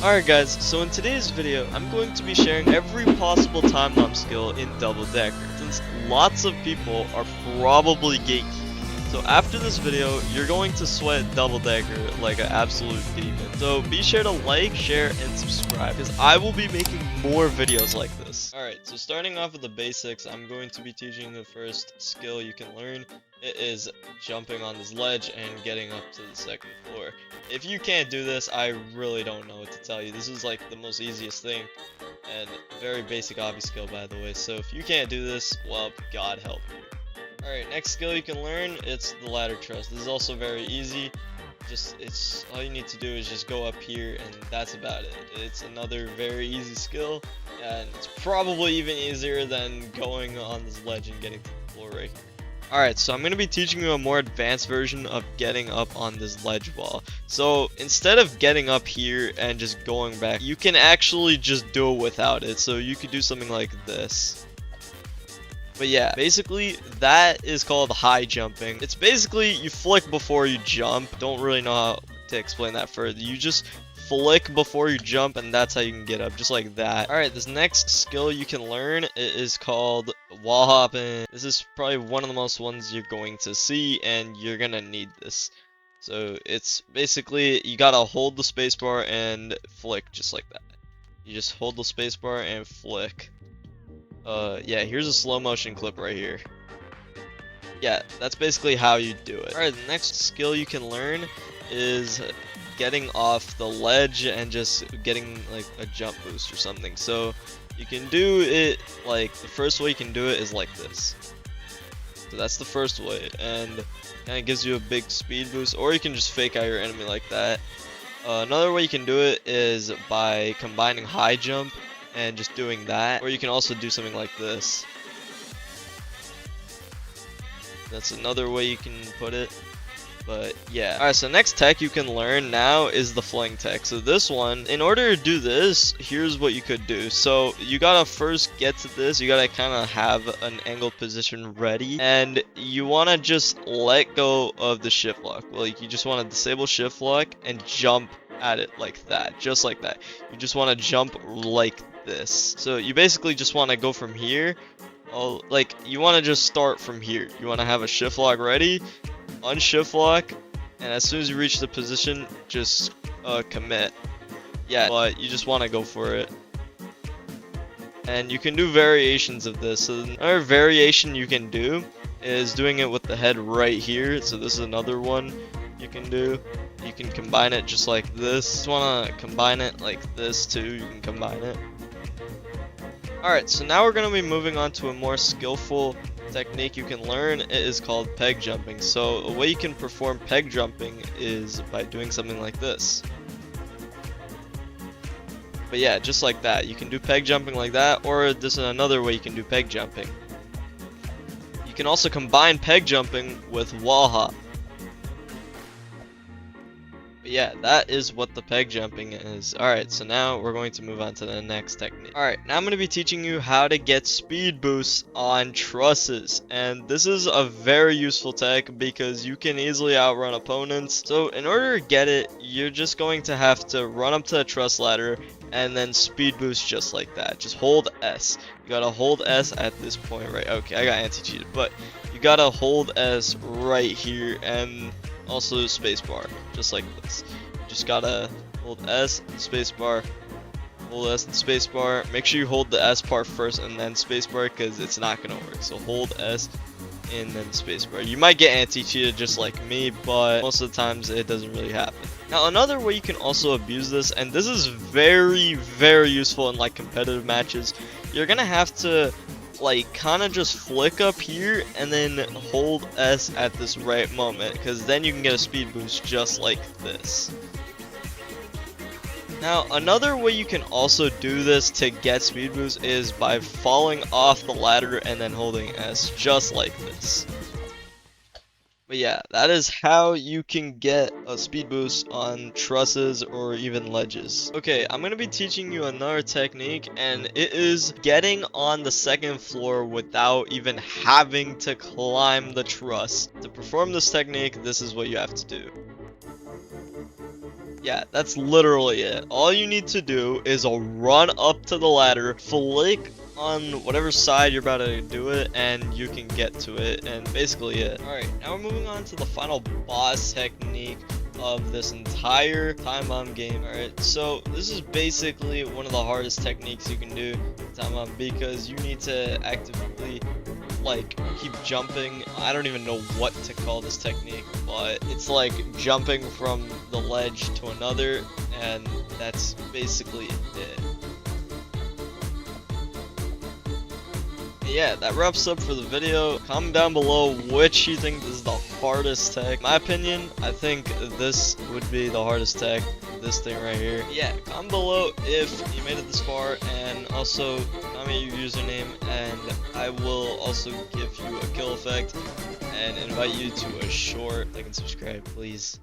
Alright guys, so in today's video, I'm going to be sharing every possible time lump skill in Double Decker, since lots of people are probably gatekeeping. So after this video, you're going to sweat Double Decker like an absolute demon. So be sure to like, share, and subscribe, because I will be making more videos like this. Alright, so starting off with the basics, I'm going to be teaching the first skill you can learn. It is jumping on this ledge and getting up to the second floor. If you can't do this, I really don't know what to tell you. This is like the most easiest thing, and very basic obvious skill, by the way. So if you can't do this, well, God help you. Alright, next skill you can learn, it's the ladder truss. This is also very easy. It's all you need to do is just go up here, and that's about it. It's another very easy skill, and it's probably even easier than going on this ledge and getting to the floor right here. Alright, so I'm going to be teaching you a more advanced version of getting up on this ledge wall. So instead of getting up here and just going back, you can actually just do it without it. So you could do something like this. But yeah, basically that is called high jumping. It's basically you flick before you jump. Don't really know how to explain that further. You just flick before you jump, and that's how you can get up, just like that. Alright, this next skill you can learn is called wall hopping. This is probably one of the most ones you're going to see, and you're gonna need this. So it's basically you gotta hold the spacebar and flick just like that. You just hold the spacebar and flick. Yeah, here's a slow motion clip right here. Yeah, that's basically how you do it. Alright, the next skill you can learn is getting off the ledge and just getting like a jump boost or something. So you can do it like, the first way you can do it is like this. So that's the first way, and kind of gives you a big speed boost, or you can just fake out your enemy like that. Another way you can do it is by combining high jump and just doing that, or you can also do something like this. That's another way you can put it. But yeah. Alright, so next tech you can learn now is the fling tech. So this one, in order to do this, here's what you could do. So you gotta first get to this, you gotta kind of have an angled position ready, and you want to just let go of the shift lock. Like, you just want to disable shift lock and jump at it like that, just like that. You just want to jump like this. So you basically just want to go from here. Oh, like, you want to just start from here. You want to have a shift lock ready, unshift lock, and as soon as you reach the position, just commit. Yeah, but you just want to go for it. And you can do variations of this. So another variation you can do is doing it with the head right here. So this is another one you can do. You can combine it just like this. Just want to combine it like this too. You can combine it. Alright, so now we're going to be moving on to a more skillful technique you can learn. It is called peg jumping. So a way you can perform peg jumping is by doing something like this. But yeah, just like that. You can do peg jumping like that, or this is another way you can do peg jumping. You can also combine peg jumping with wall hop. But yeah, that is what the peg jumping is. Alright, so now we're going to move on to the next technique. Alright, now I'm going to be teaching you how to get speed boosts on trusses. And this is a very useful tech because you can easily outrun opponents. So in order to get it, you're just going to have to run up to the truss ladder and then speed boost just like that. Just hold S. You gotta hold S at this point, right? Okay, I got anti-cheated, but you gotta hold S right here, and also spacebar, just like this. You just gotta hold S, spacebar, hold S and spacebar. Make sure you hold the S part first and then spacebar, because it's not gonna work. So hold S and then spacebar. You might get anti-cheated just like me, but most of the times it doesn't really happen. Now another way you can also abuse this, and this is very, very useful in like competitive matches, you're gonna have to like kind of just flick up here and then hold S at this right moment, because then you can get a speed boost just like this. Now another way you can also do this to get speed boost is by falling off the ladder and then holding S just like this. But yeah, that is how you can get a speed boost on trusses or even ledges. Okay, I'm going to be teaching you another technique, and it is getting on the second floor without even having to climb the truss. To perform this technique, this is what you have to do. Yeah, that's literally it. All you need to do is run up to the ladder, flick on whatever side you're about to do it, and you can get to it, and basically it. Alright, now we're moving on to the final boss technique of this entire time bomb game. Alright, so this is basically one of the hardest techniques you can do in time bomb, because you need to actively like keep jumping. I don't even know what to call this technique, but it's like jumping from the ledge to another, and that's basically it. Yeah, that wraps up for the video. Comment down below which you think is the hardest tech. In my opinion, I think this would be the hardest tech, this thing right here. Yeah, comment below if you made it this far, and also comment your username, and I will also give you a kill effect and invite you to a short. Like and subscribe, please.